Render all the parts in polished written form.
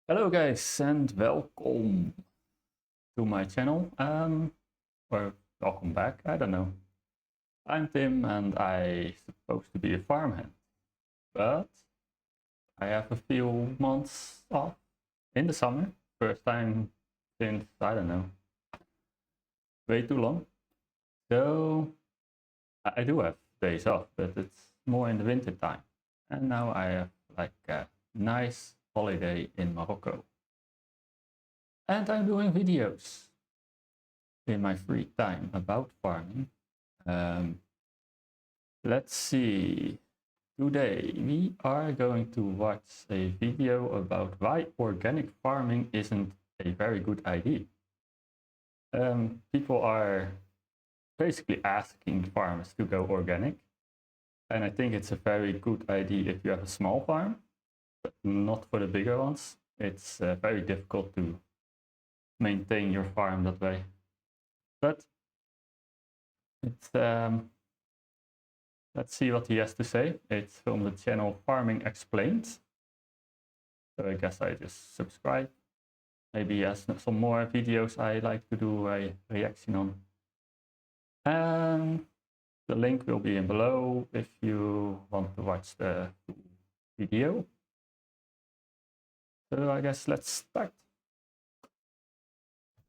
Hello guys and welcome to my channel, or welcome back, I don't know. I'm Tim and I'm supposed to be a farmhand, but I have a few months off in the summer, first time since, I don't know, way too long. So I do have days off, but it's more in the winter time. And now I have like a nice holiday in Morocco. And I'm doing videos in my free time about farming. Let's see. Today we are going to watch a video about why organic farming isn't a very good idea. People are basically asking farmers to go organic. And I think it's a very good idea if you have a small farm, but not for the bigger ones. It's very difficult to maintain your farm that way. But it's let's see what he has to say. It's from the channel Farming Explained. So I guess I just subscribe. Maybe he has some more videos I like to do a reaction on. And the link will be in below if you want to watch the video. So I guess let's start.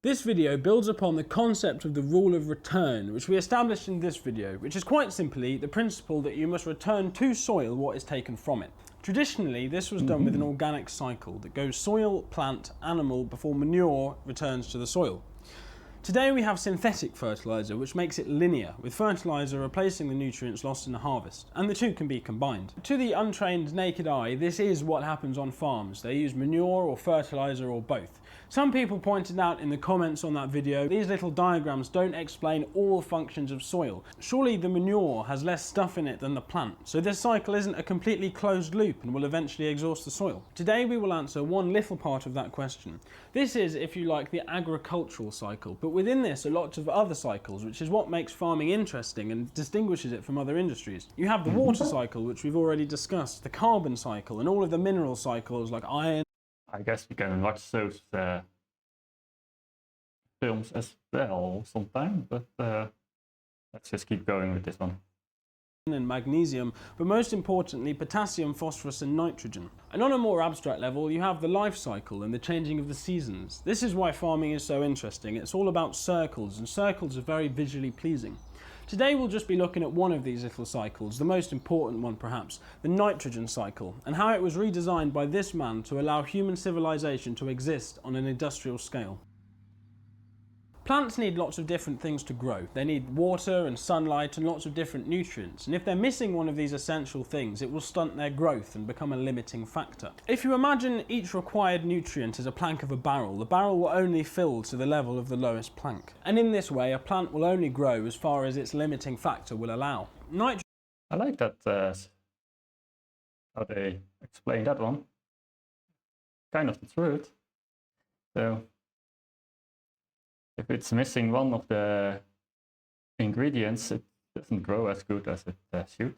This video builds upon the concept of the rule of return, which we established in this video, which is quite simply the principle that you must return to soil what is taken from it. Traditionally, this was done with an organic cycle that goes soil, plant, animal before manure returns to the soil. Today we have synthetic fertiliser, which makes it linear, with fertiliser replacing the nutrients lost in the harvest, and the two can be combined. To the untrained naked eye, this is what happens on farms. They use manure or fertiliser or both. Some people pointed out in the comments on that video, these little diagrams don't explain all functions of soil. Surely the manure has less stuff in it than the plant, so this cycle isn't a completely closed loop and will eventually exhaust the soil. Today we will answer one little part of that question. This is, if you like, the agricultural cycle, but within this are lots of other cycles, which is what makes farming interesting and distinguishes it from other industries. You have the water cycle, which we've already discussed, the carbon cycle, and all of the mineral cycles like iron. I guess we can watch those films as well sometime, but let's just keep going with this one. And magnesium, but most importantly potassium, phosphorus and nitrogen. And on a more abstract level you have the life cycle and the changing of the seasons. This is why farming is so interesting. It's all about circles, and circles are very visually pleasing. Today we'll just be looking at one of these little cycles, the most important one perhaps, the nitrogen cycle, and how it was redesigned by this man to allow human civilization to exist on an industrial scale. Plants need lots of different things to grow. They need water and sunlight and lots of different nutrients. And if they're missing one of these essential things, it will stunt their growth and become a limiting factor. If you imagine each required nutrient as a plank of a barrel, the barrel will only fill to the level of the lowest plank. And in this way, a plant will only grow as far as its limiting factor will allow. I like that, how they explain that one. Kind of the truth. So if it's missing one of the ingredients, it doesn't grow as good as it should.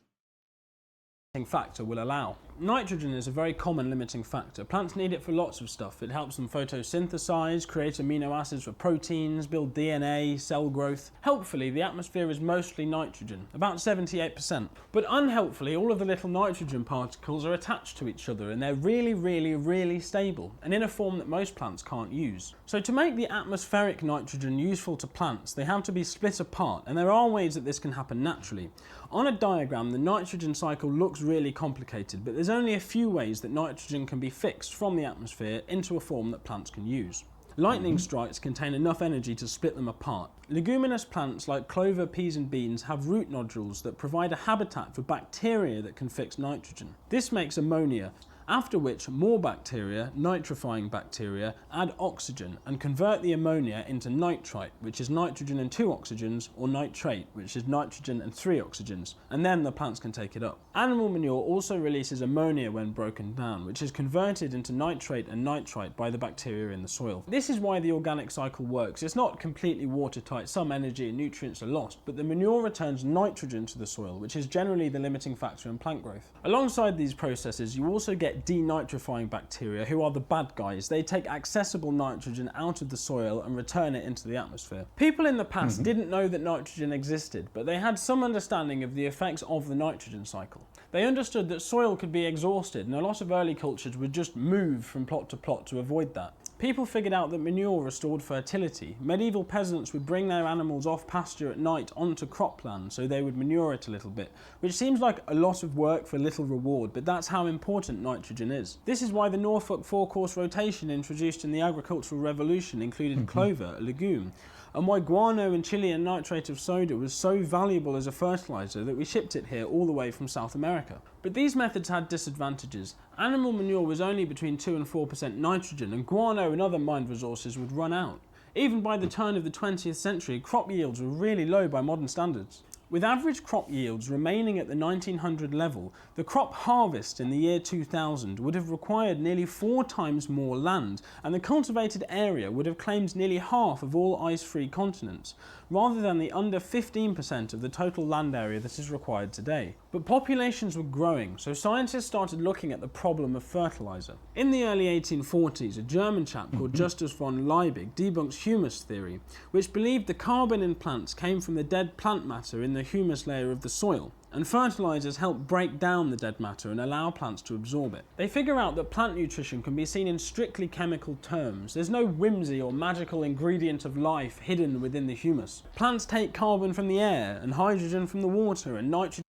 Factor will allow. Nitrogen is a very common limiting factor. Plants need it for lots of stuff. It helps them photosynthesize, create amino acids for proteins, build DNA, cell growth. Helpfully, the atmosphere is mostly nitrogen, about 78%. But unhelpfully, all of the little nitrogen particles are attached to each other and they're really stable, and in a form that most plants can't use. So to make the atmospheric nitrogen useful to plants, they have to be split apart, and there are ways that this can happen naturally. On a diagram, the nitrogen cycle looks really complicated, but there's only a few ways that nitrogen can be fixed from the atmosphere into a form that plants can use. Lightning strikes contain enough energy to split them apart. Leguminous plants like clover, peas and beans have root nodules that provide a habitat for bacteria that can fix nitrogen. This makes ammonia, after which more bacteria, nitrifying bacteria, add oxygen and convert the ammonia into nitrite, which is nitrogen and 2 oxygens, or nitrate, which is nitrogen and 3 oxygens, and then the plants can take it up. Animal manure also releases ammonia when broken down, which is converted into nitrate and nitrite by the bacteria in the soil. This is why the organic cycle works. It's not completely watertight, some energy and nutrients are lost, but the manure returns nitrogen to the soil, which is generally the limiting factor in plant growth. Alongside these processes, you also get get denitrifying bacteria, who are the bad guys. They take accessible nitrogen out of the soil and return it into the atmosphere. People in the past didn't know that nitrogen existed, but they had some understanding of the effects of the nitrogen cycle. They understood that soil could be exhausted, and a lot of early cultures would just move from plot to plot to avoid that. People figured out that manure restored fertility. Medieval peasants would bring their animals off pasture at night onto cropland so they would manure it a little bit, which seems like a lot of work for little reward, but that's how important nitrogen is. This is why the Norfolk four-course rotation introduced in the agricultural revolution included clover, a legume, and why guano and Chilean nitrate of soda was so valuable as a fertiliser that we shipped it here all the way from South America. But these methods had disadvantages. Animal manure was only between 2 and 4% nitrogen, and guano and other mined resources would run out. Even by the turn of the 20th century, crop yields were really low by modern standards. With average crop yields remaining at the 1900 level, the crop harvest in the year 2000 would have required nearly 4 times more land, and the cultivated area would have claimed nearly half of all ice-free continents, rather than the under 15% of the total land area that is required today. But populations were growing, so scientists started looking at the problem of fertiliser. In the early 1840s, a German chap called Justus von Liebig debunks humus theory, which believed the carbon in plants came from the dead plant matter in the humus layer of the soil, and fertilisers help break down the dead matter and allow plants to absorb it. They figure out that plant nutrition can be seen in strictly chemical terms. There's no whimsy or magical ingredient of life hidden within the humus. Plants take carbon from the air and hydrogen from the water and nitrogen.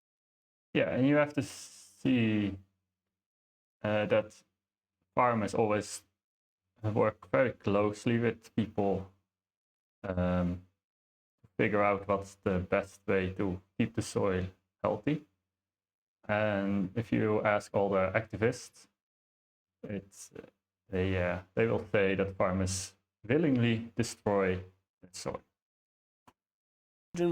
Yeah, and you have to see that farmers always work very closely with people to figure out what's the best way to keep the soil healthy. And if you ask all the activists, they will say that farmers willingly destroy the soil.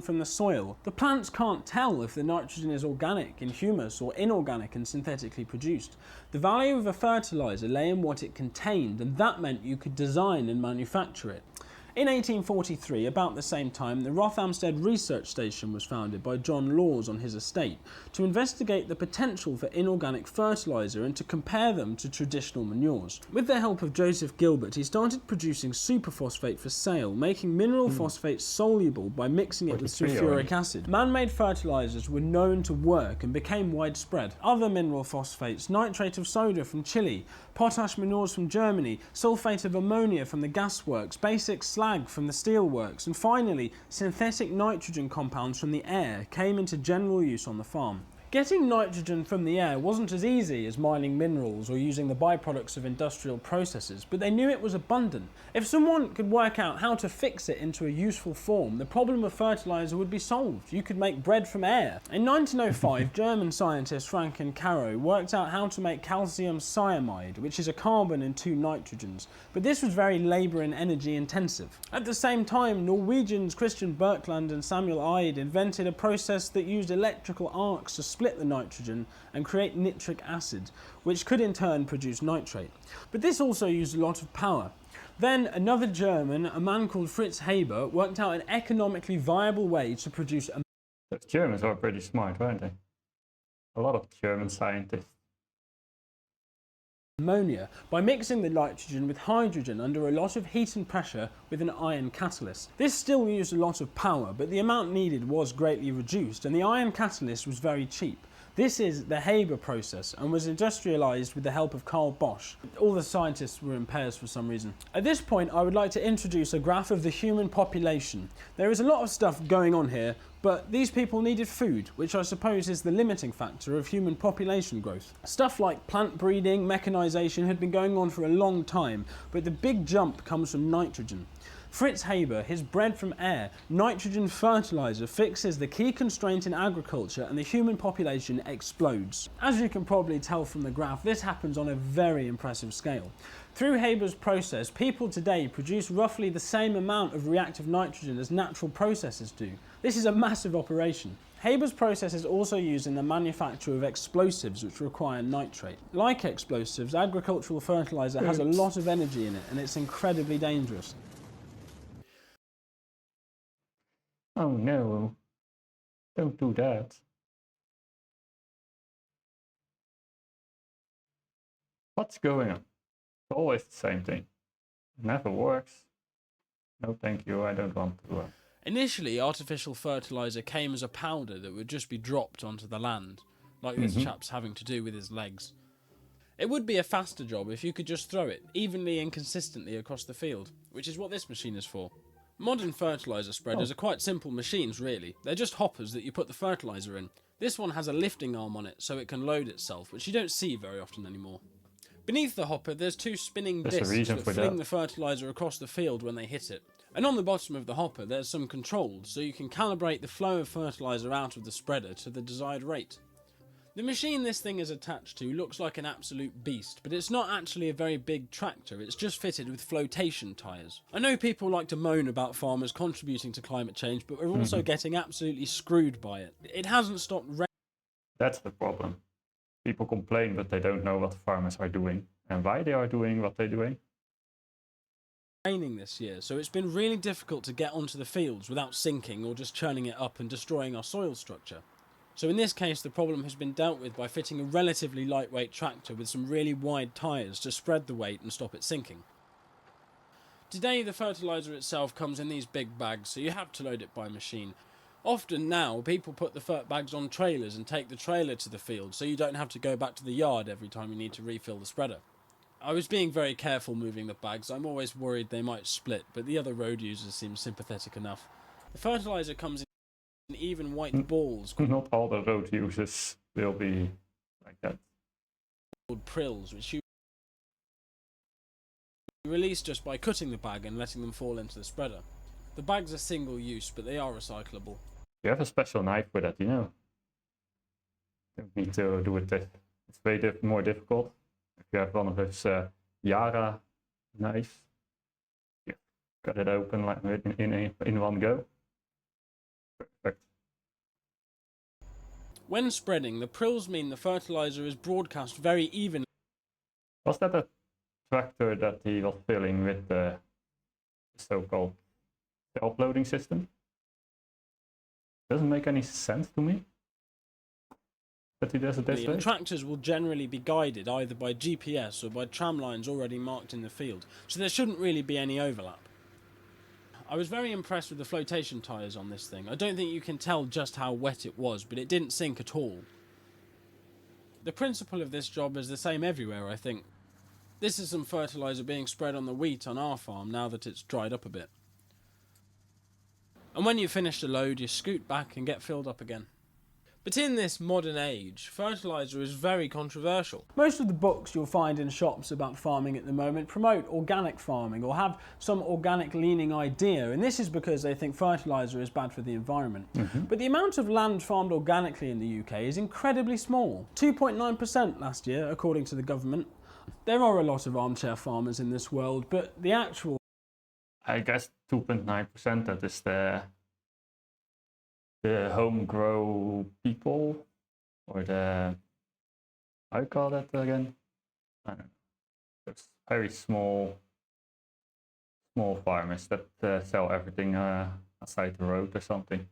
From the soil. The plants can't tell if the nitrogen is organic in humus or inorganic and synthetically produced. The value of a fertiliser lay in what it contained, and that meant you could design and manufacture it. In 1843, about the same time, the Rothamsted Research Station was founded by John Laws on his estate to investigate the potential for inorganic fertiliser and to compare them to traditional manures. With the help of Joseph Gilbert, he started producing superphosphate for sale, making mineral phosphate soluble by mixing it with sulfuric acid. Man-made fertilisers were known to work and became widespread. Other mineral phosphates, nitrate of soda from Chile, potash manures from Germany, sulfate of ammonia from the gasworks, basic slag from the steelworks, and finally synthetic nitrogen compounds from the air came into general use on the farm. Getting nitrogen from the air wasn't as easy as mining minerals or using the byproducts of industrial processes, but they knew it was abundant. If someone could work out how to fix it into a useful form, the problem of fertiliser would be solved. You could make bread from air. In 1905, German scientist Franklin Caro worked out how to make calcium cyanide, which is a carbon and 2 nitrogens, but this was very labour and energy intensive. At the same time, Norwegians Christian Birkeland and Samuel Eide invented a process that used electrical arcs to split the nitrogen and create nitric acid, which could in turn produce nitrate. But this also used a lot of power. Then another German, a man called Fritz Haber, worked out an economically viable way to produce The Germans are pretty smart, weren't they? A lot of German scientists. ammonia by mixing the nitrogen with hydrogen under a lot of heat and pressure with an iron catalyst. This still used a lot of power, but the amount needed was greatly reduced, and the iron catalyst was very cheap. This is the Haber process and was industrialised with the help of Carl Bosch. All the scientists were in pairs for some reason. At this point, I would like to introduce a graph of the human population. There is a lot of stuff going on here, but these people needed food, which I suppose is the limiting factor of human population growth. Stuff like plant breeding, mechanisation had been going on for a long time, but the big jump comes from nitrogen. Fritz Haber, his bread from air, nitrogen fertiliser fixes the key constraint in agriculture and the human population explodes. As you can probably tell from the graph, this happens on a very impressive scale. Through Haber's process, people today produce roughly the same amount of reactive nitrogen as natural processes do. This is a massive operation. Haber's process is also used in the manufacture of explosives which require nitrate. Like explosives, agricultural fertiliser has a lot of energy in it and it's incredibly dangerous. Oh no, don't do that. What's going on? It's always the same thing. It never works. No, thank you. I don't want to. Initially, artificial fertiliser came as a powder that would just be dropped onto the land, like this chap's having to do with his legs. It would be a faster job if you could just throw it evenly and consistently across the field, which is what this machine is for. Modern fertiliser spreaders are quite simple machines, really. They're just hoppers that you put the fertiliser in. This one has a lifting arm on it so it can load itself, which you don't see very often anymore. Beneath the hopper, there's two spinning discs that fling the fertiliser across the field when they hit it. And on the bottom of the hopper, there's some controls, so you can calibrate the flow of fertiliser out of the spreader to the desired rate. The machine this thing is attached to looks like an absolute beast, but it's not actually a very big tractor, it's just fitted with flotation tyres. I know people like to moan about farmers contributing to climate change, but we're also getting absolutely screwed by it. It hasn't stopped That's the problem. People complain, but they don't know what farmers are doing and why they are doing what they're doing. raining this year, so it's been really difficult to get onto the fields without sinking or just churning it up and destroying our soil structure. So in this case, the problem has been dealt with by fitting a relatively lightweight tractor with some really wide tyres to spread the weight and stop it sinking. Today, the fertiliser itself comes in these big bags, so you have to load it by machine. Often now, people put the fert bags on trailers and take the trailer to the field, so you don't have to go back to the yard every time you need to refill the spreader. I was being very careful moving the bags. I'm always worried they might split, but the other road users seem sympathetic enough. The fertiliser comes in even white balls Not all the road users will be like that. called prills, which you release just by cutting the bag and letting them fall into the spreader. The bags are single use, but they are recyclable. You have a special knife for that, you know. You don't need to do it. It's way more difficult. If you have one of those Yara knives, you cut it open like in one go. Perfect. When spreading, the prills mean the fertiliser is broadcast very evenly. Was that a tractor that he was filling with the so-called self-loading system? Doesn't make any sense to me that he does it this way. And tractors will generally be guided either by GPS or by tram lines already marked in the field, so there shouldn't really be any overlap. I was very impressed with the flotation tyres on this thing. I don't think you can tell just how wet it was, but it didn't sink at all. The principle of this job is the same everywhere, I think. This is some fertiliser being spread on the wheat on our farm now that it's dried up a bit. And when you've finished a load, you scoot back and get filled up again. But in this modern age, fertiliser is very controversial. Most of the books you'll find in shops about farming at the moment promote organic farming or have some organic leaning idea, and this is because they think fertiliser is bad for the environment. But the amount of land farmed organically in the UK is incredibly small, 2.9% last year according to the government. There are a lot of armchair farmers in this world, but the actual... I guess 2.9%, that is the home grow people, or the, how you call that again? I don't know. It's very small farmers that sell everything outside the road or something.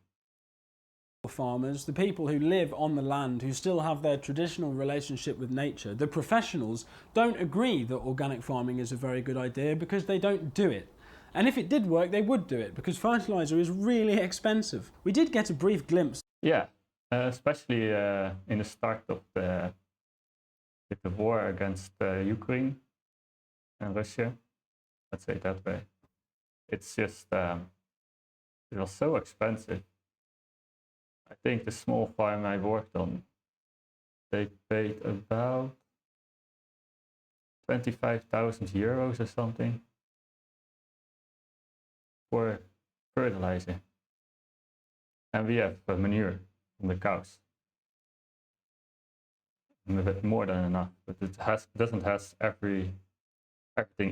Farmers, the people who live on the land, who still have their traditional relationship with nature, the professionals, don't agree that organic farming is a very good idea because they don't do it. And if it did work, they would do it, because fertiliser is really expensive. We did get a brief glimpse. Yeah, especially in the start of the war against Ukraine and Russia. Let's say it that way. It's just, it was so expensive. I think the small farm I worked on, they paid about 25,000 euros or something for fertilizer, and we have manure from the cows, and a bit more than enough, but it doesn't have everything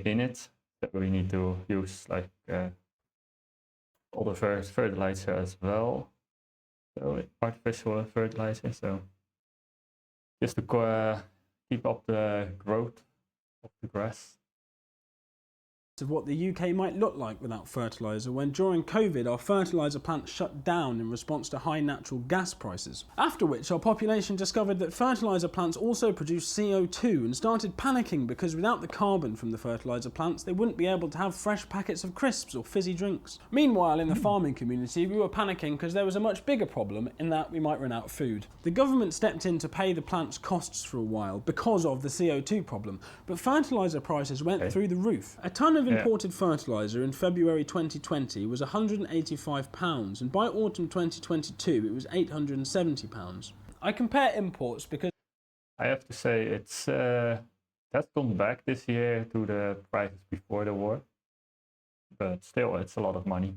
in it, so we need to use like all the fertilizer as well, so artificial fertilizer, so just to keep up the growth of the grass. of what the UK might look like without fertiliser when during COVID our fertiliser plant shut down in response to high natural gas prices. After which our population discovered that fertiliser plants also produce CO2 and started panicking because without the carbon from the fertiliser plants they wouldn't be able to have fresh packets of crisps or fizzy drinks. Meanwhile in the farming community we were panicking because there was a much bigger problem in that we might run out of food. The government stepped in to pay the plant's costs for a while because of the CO2 problem, but fertiliser prices went through the roof. A tonne of imported fertiliser in February 2020 was £185 and by autumn 2022 it was £870. I compare imports because I have to say that's gone back this year to the prices before the war, but still it's a lot of money.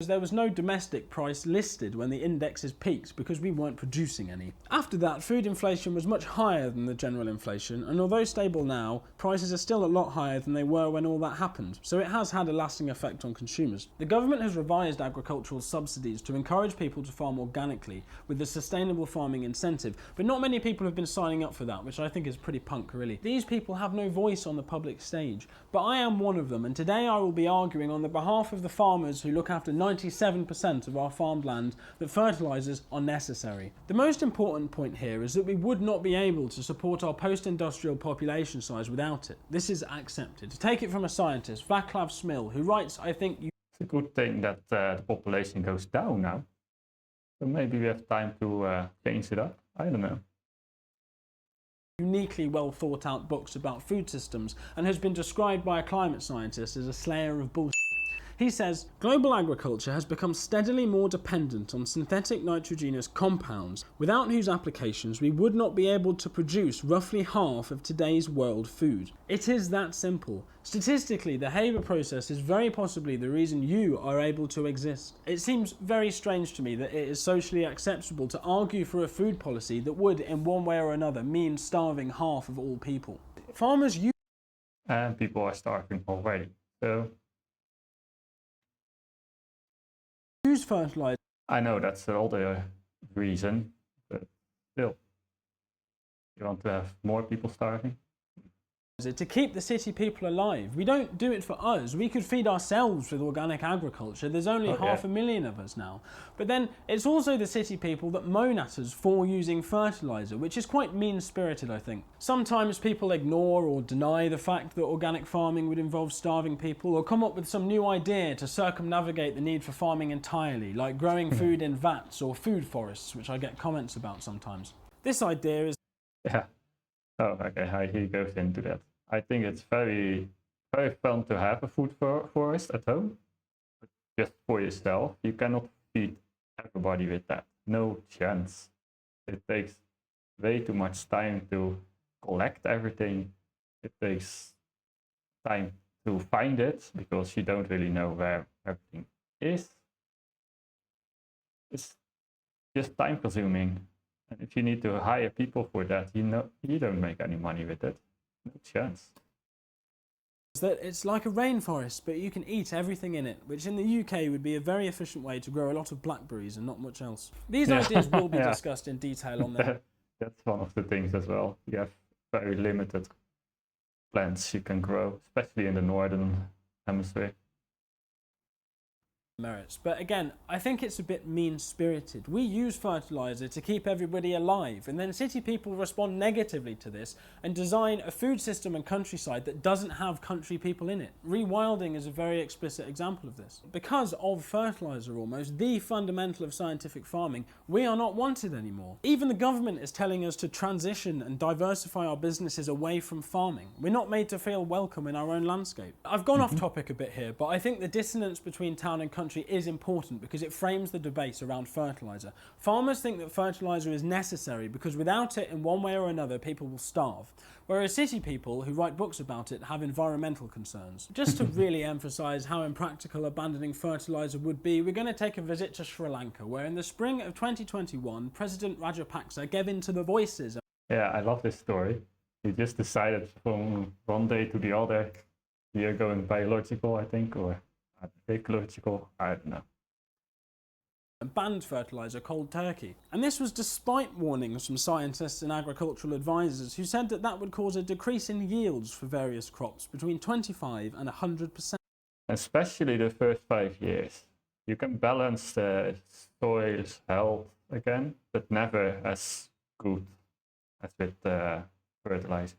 there was no domestic price listed when the indexes peaked because we weren't producing any. After that, food inflation was much higher than the general inflation, and although stable now, prices are still a lot higher than they were when all that happened, so it has had a lasting effect on consumers. The government has revised agricultural subsidies to encourage people to farm organically with the sustainable farming incentive, but not many people have been signing up for that, which I think is pretty punk really. These people have no voice on the public stage, but I am one of them, and today I will be arguing on the behalf of the farmers who look after 97% of our farmed land that fertilisers are necessary. The most important point here is that we would not be able to support our post-industrial population size without it. This is accepted. To take it from a scientist, Vaclav Smil, who writes, I think it's a good thing that the population goes down now. So maybe we have time to change it up. I don't know. Uniquely well thought out books about food systems and has been described by a climate scientist as a slayer of bullshit. He says, global agriculture has become steadily more dependent on synthetic nitrogenous compounds, without whose applications we would not be able to produce roughly half of today's world food. It is that simple. Statistically, the Haber process is very possibly the reason you are able to exist. It seems very strange to me that it is socially acceptable to argue for a food policy that would, in one way or another, mean starving half of all people. Farmers use... And people are starving already. So use fertilizer. I know that's the other reason, but still, you want to have more people starving? To keep the city people alive. We don't do it for us. We could feed ourselves with organic agriculture. There's only 500,000 of us now. But then it's also the city people that moan at us for using fertiliser, which is quite mean-spirited, I think. Sometimes people ignore or deny the fact that organic farming would involve starving people, or come up with some new idea to circumnavigate the need for farming entirely, like growing food in vats or food forests, which I get comments about sometimes. This idea is... Yeah. Oh, okay, he goes into that. I think it's very, very fun to have a food forest at home, but just for yourself. You cannot feed everybody with that. No chance. It takes way too much time to collect everything. It takes time to find it because you don't really know where everything is. It's just time consuming. And if you need to hire people for that, you don't make any money with it. No chance. That it's like a rainforest, but you can eat everything in it, which in the UK would be a very efficient way to grow a lot of blackberries and not much else. These ideas will be discussed in detail on there. That's one of the things as well. You have very limited plants you can grow, especially in the northern hemisphere. Merits. But again, I think it's a bit mean-spirited. We use fertiliser to keep everybody alive, and then city people respond negatively to this and design a food system and countryside that doesn't have country people in it. Rewilding is a very explicit example of this. Because of fertiliser almost, the fundamental of scientific farming, we are not wanted anymore. Even the government is telling us to transition and diversify our businesses away from farming. We're not made to feel welcome in our own landscape. I've gone off topic a bit here, but I think the dissonance between town and country is important because it frames the debate around fertiliser. Farmers think that fertiliser is necessary because without it, in one way or another, people will starve. Whereas city people who write books about it have environmental concerns. Just to really emphasise how impractical abandoning fertiliser would be, we're going to take a visit to Sri Lanka, where in the spring of 2021, President Rajapaksa gave in to the voices. Yeah, I love this story. He just decided from one day to the other, you're going biological, I think, or ecological, I don't know. banned fertilizer cold turkey. And this was despite warnings from scientists and agricultural advisors who said that that would cause a decrease in yields for various crops between 25 and 100%. Especially the first 5 years. You can balance the soil's health again, but never as good as with fertilizer.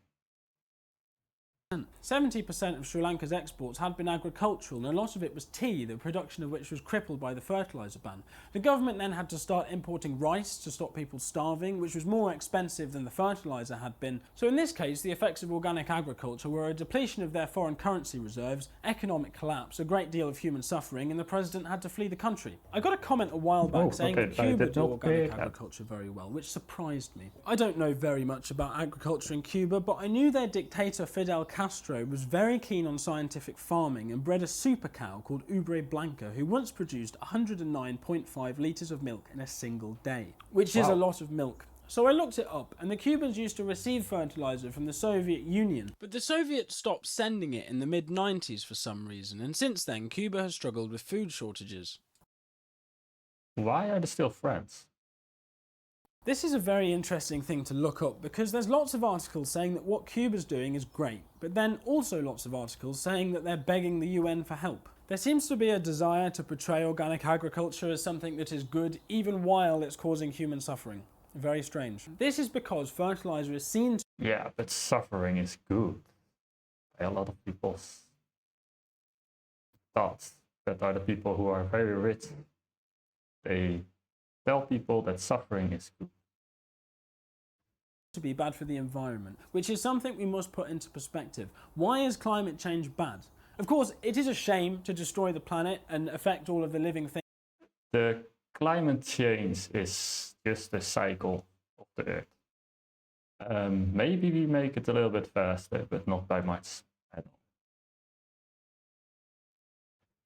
70% of Sri Lanka's exports had been agricultural, and a lot of it was tea, the production of which was crippled by the fertiliser ban. The government then had to start importing rice to stop people starving, which was more expensive than the fertiliser had been. So in this case, the effects of organic agriculture were a depletion of their foreign currency reserves, economic collapse, a great deal of human suffering, and the president had to flee the country. I got a comment a while back saying that Cuba do organic agriculture very well, which surprised me. I don't know very much about agriculture in Cuba, but I knew their dictator Fidel Castro was very keen on scientific farming and bred a super cow called Ubre Blanca, who once produced 109.5 litres of milk in a single day, which is a lot of milk. So I looked it up, and the Cubans used to receive fertiliser from the Soviet Union, but the Soviets stopped sending it in the mid-90s for some reason, and since then Cuba has struggled with food shortages. Why are they still friends? This is a very interesting thing to look up because there's lots of articles saying that what Cuba's doing is great, but then also lots of articles saying that they're begging the UN for help. There seems to be a desire to portray organic agriculture as something that is good even while it's causing human suffering. Very strange. This is because fertilizer is seen to... Yeah, but suffering is good. By a lot of people's thoughts, that are the people who are very rich. They tell people that suffering is good. To be bad for the environment, which is something we must put into perspective. Why is climate change bad? Of course, it is a shame to destroy the planet and affect all of the living things. The climate change is just a cycle of the Earth. Maybe we make it a little bit faster, but not by much at all.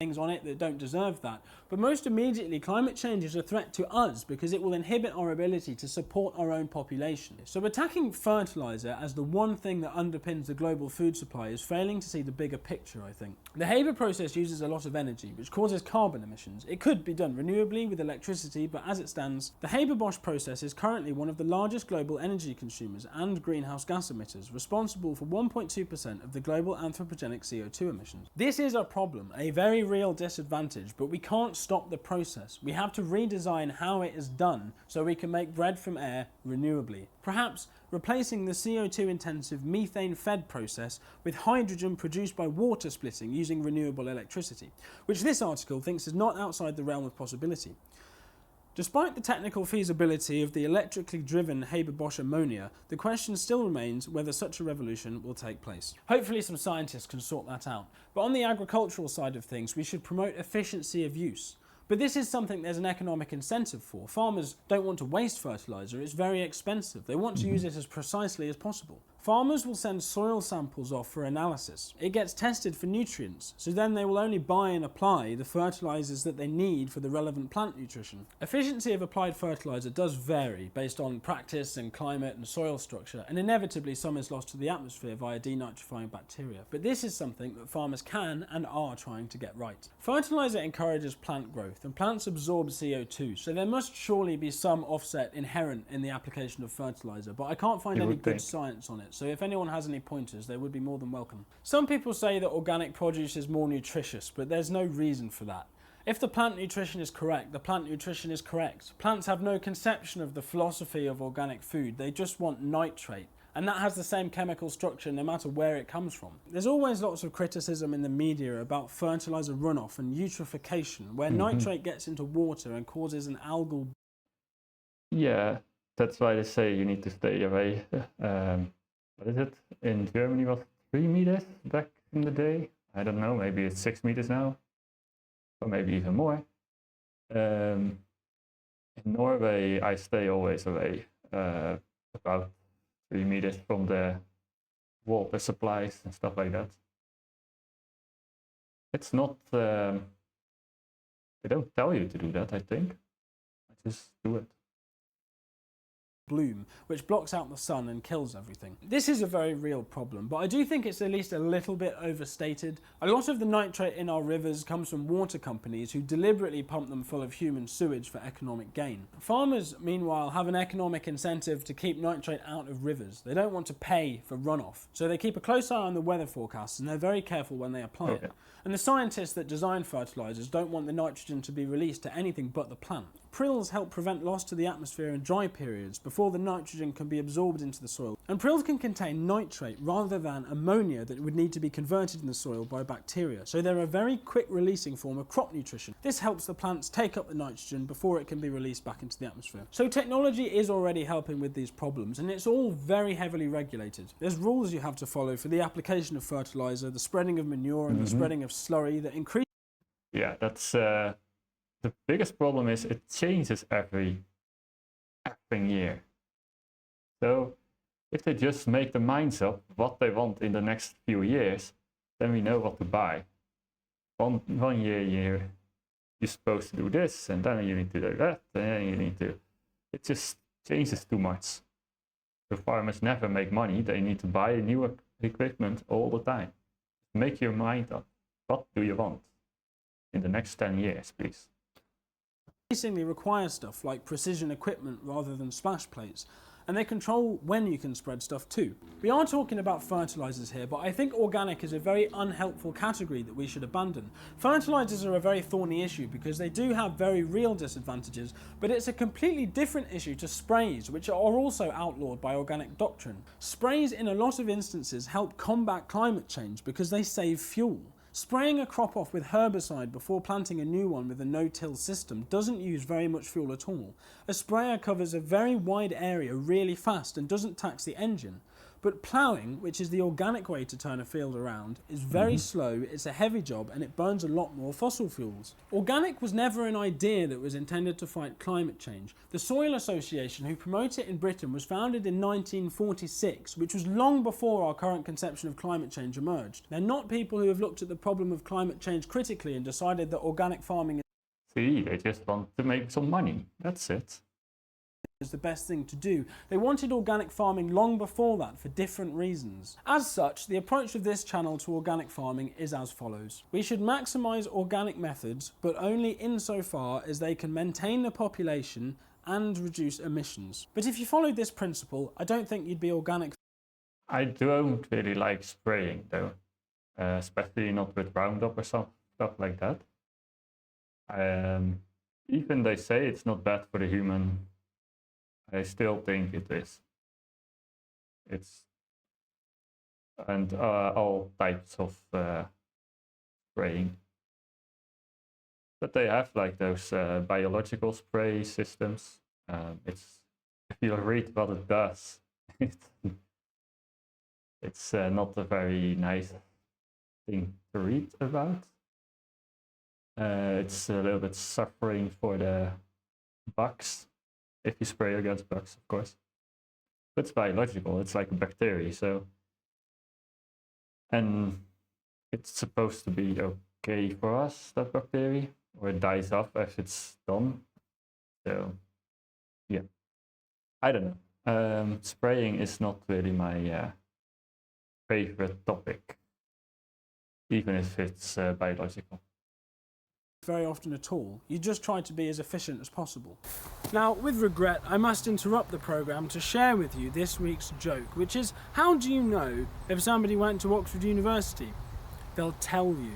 Things on it that don't deserve that. But most immediately, climate change is a threat to us because it will inhibit our ability to support our own population. So attacking fertiliser as the one thing that underpins the global food supply is failing to see the bigger picture, I think. The Haber process uses a lot of energy, which causes carbon emissions. It could be done renewably with electricity, but as it stands, the Haber-Bosch process is currently one of the largest global energy consumers and greenhouse gas emitters, responsible for 1.2% of the global anthropogenic CO2 emissions. This is a problem, a very real disadvantage, but we can't stop the process. We have to redesign how it is done so we can make bread from air renewably. Perhaps replacing the CO2 intensive methane fed process with hydrogen produced by water splitting using renewable electricity, which this article thinks is not outside the realm of possibility. Despite the technical feasibility of the electrically driven Haber-Bosch ammonia, the question still remains whether such a revolution will take place. Hopefully some scientists can sort that out. But on the agricultural side of things, we should promote efficiency of use. But this is something there's an economic incentive for. Farmers don't want to waste fertiliser, it's very expensive. They want to use it as precisely as possible. Farmers will send soil samples off for analysis. It gets tested for nutrients, so then they will only buy and apply the fertilisers that they need for the relevant plant nutrition. Efficiency of applied fertiliser does vary based on practice and climate and soil structure, and inevitably some is lost to the atmosphere via denitrifying bacteria. But this is something that farmers can and are trying to get right. Fertiliser encourages plant growth, and plants absorb CO2, so there must surely be some offset inherent in the application of fertiliser, but I can't find any good science on it. So if anyone has any pointers, they would be more than welcome. Some people say that organic produce is more nutritious, but there's no reason for that. If the plant nutrition is correct, the plant nutrition is correct. Plants have no conception of the philosophy of organic food, they just want nitrate. And that has the same chemical structure no matter where it comes from. There's always lots of criticism in the media about fertiliser runoff and eutrophication, where nitrate gets into water and causes an algal... Yeah, that's why they say you need to stay away. What is it? In Germany was 3 meters back in the day. I don't know, maybe it's 6 meters now. Or maybe even more. In Norway, I stay always away. About 3 meters from the water supplies and stuff like that. It's not... they don't tell you to do that, I think. I just do it. bloom, which blocks out the sun and kills everything. This is a very real problem, but I do think it's at least a little bit overstated. A lot of the nitrate in our rivers comes from water companies who deliberately pump them full of human sewage for economic gain. Farmers, meanwhile, have an economic incentive to keep nitrate out of rivers. They don't want to pay for runoff, so they keep a close eye on the weather forecasts and they're very careful when they apply it. And the scientists that design fertilisers don't want the nitrogen to be released to anything but the plant. Prills help prevent loss to the atmosphere in dry periods before the nitrogen can be absorbed into the soil. And prills can contain nitrate rather than ammonia that would need to be converted in the soil by bacteria, so they're a very quick releasing form of crop nutrition. This helps the plants take up the nitrogen before it can be released back into the atmosphere. So technology is already helping with these problems, and it's all very heavily regulated. There's rules you have to follow for the application of fertiliser, the spreading of manure and the spreading of slurry that increase. Yeah, that's the biggest problem is it changes every effing year. So if they just make their minds up what they want in the next few years, then we know what to buy. One year you're supposed to do this, and then you need to do that, and then you need to... It just changes too much. The farmers never make money. They need to buy new equipment all the time. Make your mind up. What do you want in the next 10 years, please? Increasingly require stuff like precision equipment rather than splash plates, and they control when you can spread stuff too. We are talking about fertilisers here, but I think organic is a very unhelpful category that we should abandon. Fertilisers are a very thorny issue because they do have very real disadvantages, but it's a completely different issue to sprays, which are also outlawed by organic doctrine. Sprays in a lot of instances help combat climate change because they save fuel. Spraying a crop off with herbicide before planting a new one with a no-till system doesn't use very much fuel at all. A sprayer covers a very wide area really fast and doesn't tax the engine. But ploughing, which is the organic way to turn a field around, is very slow, it's a heavy job, and it burns a lot more fossil fuels. Organic was never an idea that was intended to fight climate change. The Soil Association, who promote it in Britain, was founded in 1946, which was long before our current conception of climate change emerged. They're not people who have looked at the problem of climate change critically and decided that organic farming See, they just want to make some money. That's it. is the best thing to do. They wanted organic farming long before that for different reasons. As such, the approach of this channel to organic farming is as follows. We should maximise organic methods, but only insofar as they can maintain the population and reduce emissions. But if you followed this principle, I don't think you'd be organic. I don't really like spraying though, especially not with Roundup or stuff like that. Even they say it's not bad for the human, I still think it is. And all types of spraying. But they have like those biological spray systems. If you read what it does, it's not a very nice thing to read about. It's a little bit suffering for the bugs. If you spray against bugs, of course. But it's biological, it's like a bacteria, so... And it's supposed to be okay for us, that bacteria, or it dies off as it's done. So, yeah. I don't know. Spraying is not really my favorite topic, even if it's biological. Very often at all. You just try to be as efficient as possible. Now, with regret, I must interrupt the programme to share with you this week's joke, which is, how do you know if somebody went to Oxford University? They'll tell you.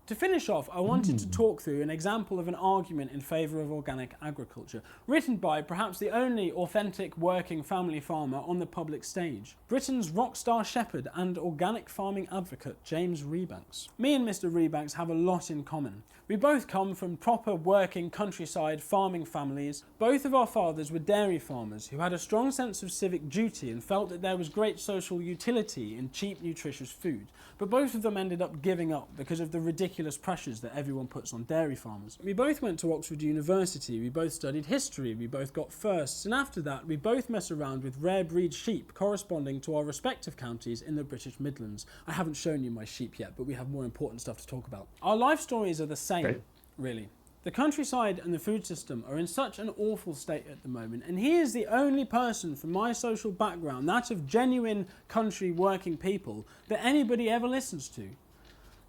To finish off, I wanted to talk through an example of an argument in favour of organic agriculture, written by perhaps the only authentic working family farmer on the public stage, Britain's rock star shepherd and organic farming advocate, James Rebanks. Me and Mr. Rebanks have a lot in common. We both come from proper working countryside farming families. Both of our fathers were dairy farmers who had a strong sense of civic duty and felt that there was great social utility in cheap, nutritious food. But both of them ended up giving up because of the ridiculous pressures that everyone puts on dairy farmers. We both went to Oxford University, we both studied history, we both got firsts, and after that we both mess around with rare breed sheep corresponding to our respective counties in the British Midlands. I haven't shown you my sheep yet, but we have more important stuff to talk about. Our life stories are the same, really. The countryside and the food system are in such an awful state at the moment, and he is the only person from my social background, that of genuine country working people, that anybody ever listens to.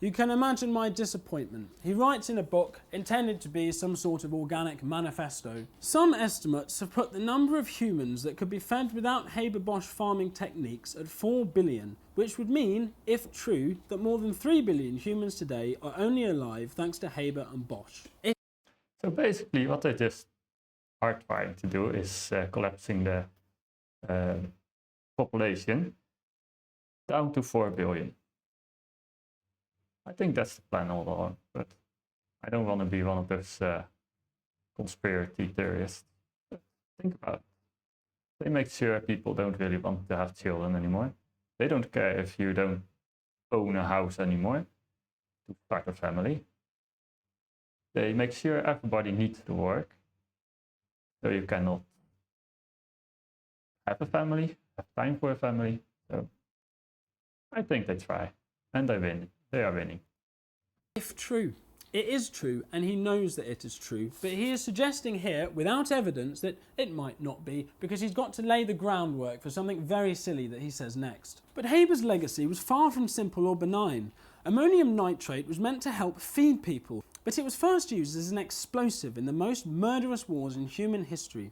You can imagine my disappointment. He writes in a book intended to be some sort of organic manifesto. Some estimates have put the number of humans that could be fed without Haber-Bosch farming techniques at 4 billion, which would mean, if true, that more than 3 billion humans today are only alive thanks to Haber and Bosch. So basically what they just are trying to do is collapsing the population down to 4 billion. I think that's the plan all along, but I don't want to be one of those conspiracy theorists. But think about it. They make sure people don't really want to have children anymore. They don't care if you don't own a house anymore to start a family. They make sure everybody needs to work, so you cannot have a family, have time for a family. So I think they try, and they win. They are winning. If true. It is true, and he knows that it is true, but he is suggesting here, without evidence, that it might not be, because he's got to lay the groundwork for something very silly that he says next. But Haber's legacy was far from simple or benign. Ammonium nitrate was meant to help feed people, but it was first used as an explosive in the most murderous wars in human history.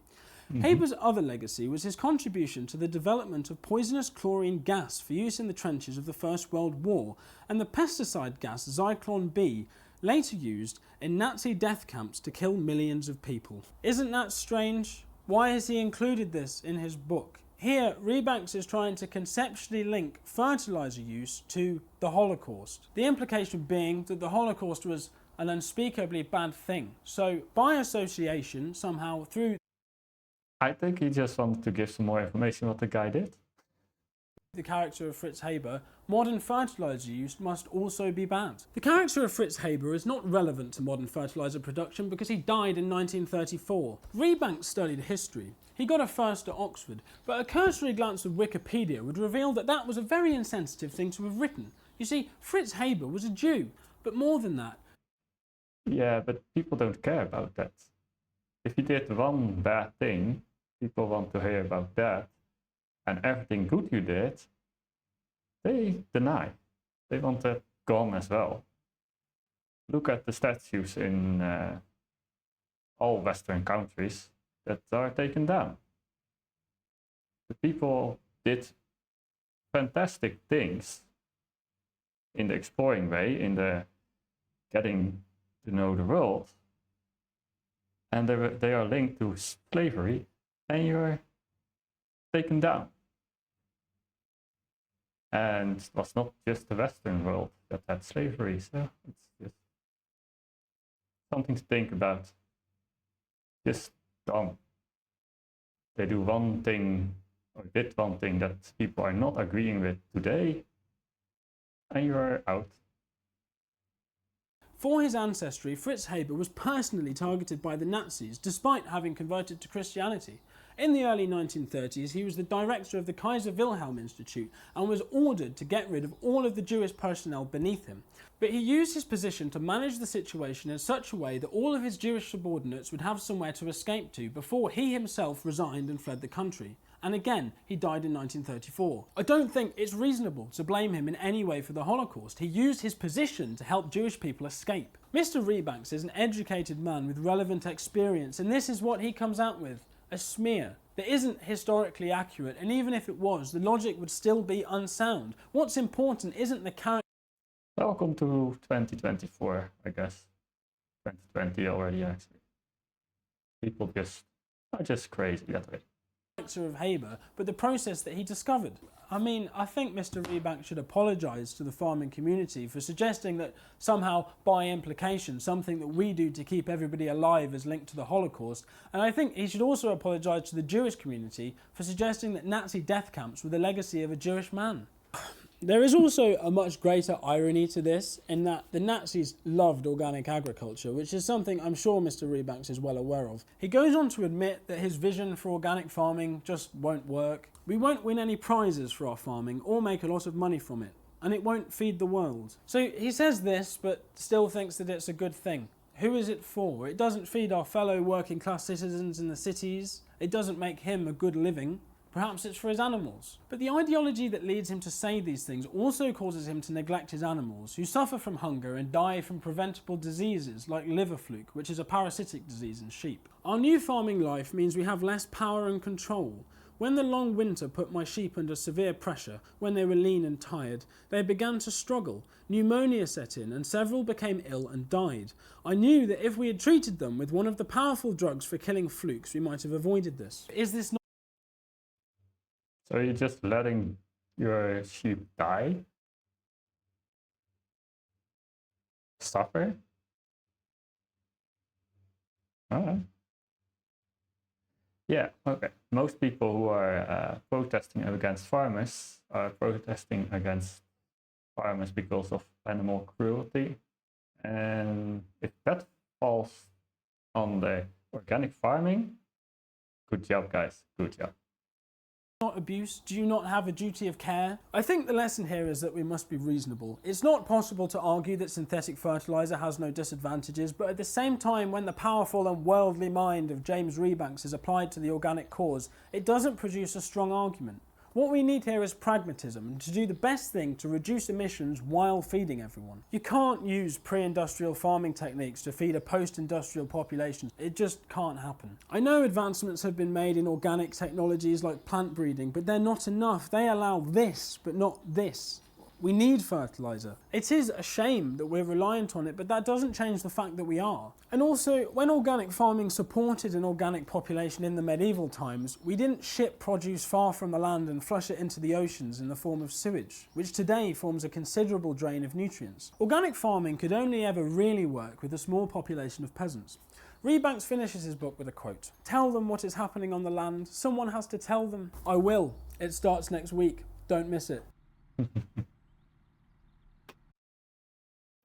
Haber's other legacy was his contribution to the development of poisonous chlorine gas for use in the trenches of the First World War, and the pesticide gas Zyklon B, later used in Nazi death camps to kill millions of people. Isn't that strange? Why has he included this in his book? Here, Rebanks is trying to conceptually link fertilizer use to the Holocaust, the implication being that the Holocaust was an unspeakably bad thing. So, by association, somehow, through I think he just wanted to give some more information what the guy did. the character of Fritz Haber, modern fertilizer use must also be bad. The character of Fritz Haber is not relevant to modern fertilizer production because he died in 1934. Rebanks studied history. He got a first at Oxford, but a cursory glance of Wikipedia would reveal that that was a very insensitive thing to have written. You see, Fritz Haber was a Jew, but more than that. Yeah, but people don't care about that. If you did one bad thing, people want to hear about that, and everything good you did, they deny. They want that gone as well. Look at the statues in all Western countries that are taken down. The people did fantastic things in the exploring way, in the getting to know the world, and they are linked to slavery, and you're taken down. And it was not just the Western world that had slavery, so it's just something to think about. Just dumb. They do one thing, or did one thing that people are not agreeing with today, and you're out. For his ancestry, Fritz Haber was personally targeted by the Nazis, despite having converted to Christianity. In the early 1930s, he was the director of the Kaiser Wilhelm Institute and was ordered to get rid of all of the Jewish personnel beneath him. But he used his position to manage the situation in such a way that all of his Jewish subordinates would have somewhere to escape to before he himself resigned and fled the country. And again, he died in 1934. I don't think it's reasonable to blame him in any way for the Holocaust. He used his position to help Jewish people escape. Mr. Rebanks is an educated man with relevant experience, and this is what he comes out with. A smear that isn't historically accurate, and even if it was, the logic would still be unsound. What's important isn't the character. Welcome to 2024, I guess. 2020 already, actually. People are just crazy that way. Of Haber, but the process that he discovered. I mean, I think Mr. Rebanks should apologise to the farming community for suggesting that somehow, by implication, something that we do to keep everybody alive is linked to the Holocaust, and I think he should also apologise to the Jewish community for suggesting that Nazi death camps were the legacy of a Jewish man. There is also a much greater irony to this, in that the Nazis loved organic agriculture, which is something I'm sure Mr. Rebanks is well aware of. He goes on to admit that his vision for organic farming just won't work. We won't win any prizes for our farming or make a lot of money from it, and it won't feed the world. So he says this, but still thinks that it's a good thing. Who is it for? It doesn't feed our fellow working class citizens in the cities. It doesn't make him a good living. Perhaps it's for his animals. But the ideology that leads him to say these things also causes him to neglect his animals, who suffer from hunger and die from preventable diseases like liver fluke, which is a parasitic disease in sheep. Our new farming life means we have less power and control. When the long winter put my sheep under severe pressure, when they were lean and tired, they began to struggle. Pneumonia set in and several became ill and died. I knew that if we had treated them with one of the powerful drugs for killing flukes, we might have avoided this. Is this not... So you're just letting your sheep die? Suffer? Alright. Yeah, okay. Most people who are protesting against farmers are protesting against farmers because of animal cruelty. And if that falls on the organic farming, good job, guys. Good job. Not abuse? Do you not have a duty of care? I think the lesson here is that we must be reasonable. It's not possible to argue that synthetic fertiliser has no disadvantages, but at the same time, when the powerful and worldly mind of James Rebanks is applied to the organic cause, it doesn't produce a strong argument. What we need here is pragmatism and to do the best thing to reduce emissions while feeding everyone. You can't use pre-industrial farming techniques to feed a post-industrial population. It just can't happen. I know advancements have been made in organic technologies like plant breeding, but they're not enough. They allow this, but not this. We need fertiliser. It is a shame that we're reliant on it, but that doesn't change the fact that we are. And also, when organic farming supported an organic population in the medieval times, we didn't ship produce far from the land and flush it into the oceans in the form of sewage, which today forms a considerable drain of nutrients. Organic farming could only ever really work with a small population of peasants. Rebanks finishes his book with a quote. Tell them what is happening on the land. Someone has to tell them. I will. It starts next week. Don't miss it.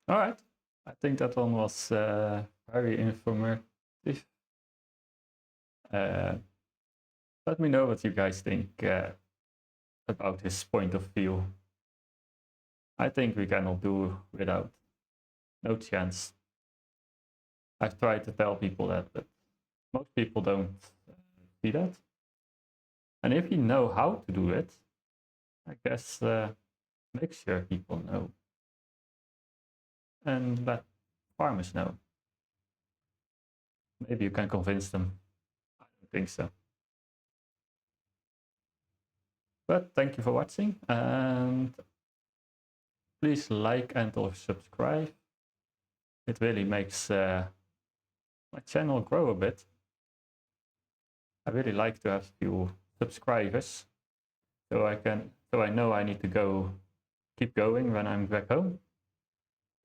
All right, I think that one was very informative. Let me know what you guys think about his point of view. I think we cannot do without. No chance. I've tried to tell people that, but most people don't see that. And if you know how to do it, I guess make sure people know. And let farmers know. Maybe you can convince them. I don't think so. But thank you for watching, and please like and or subscribe. It really makes my channel grow a bit. I really like to have a few subscribers, so I know I need to keep going when I'm back home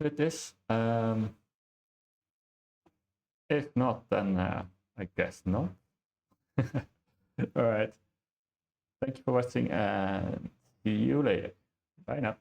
with this. If not, then I guess not. All right. Thank you for watching and see you later. Bye now.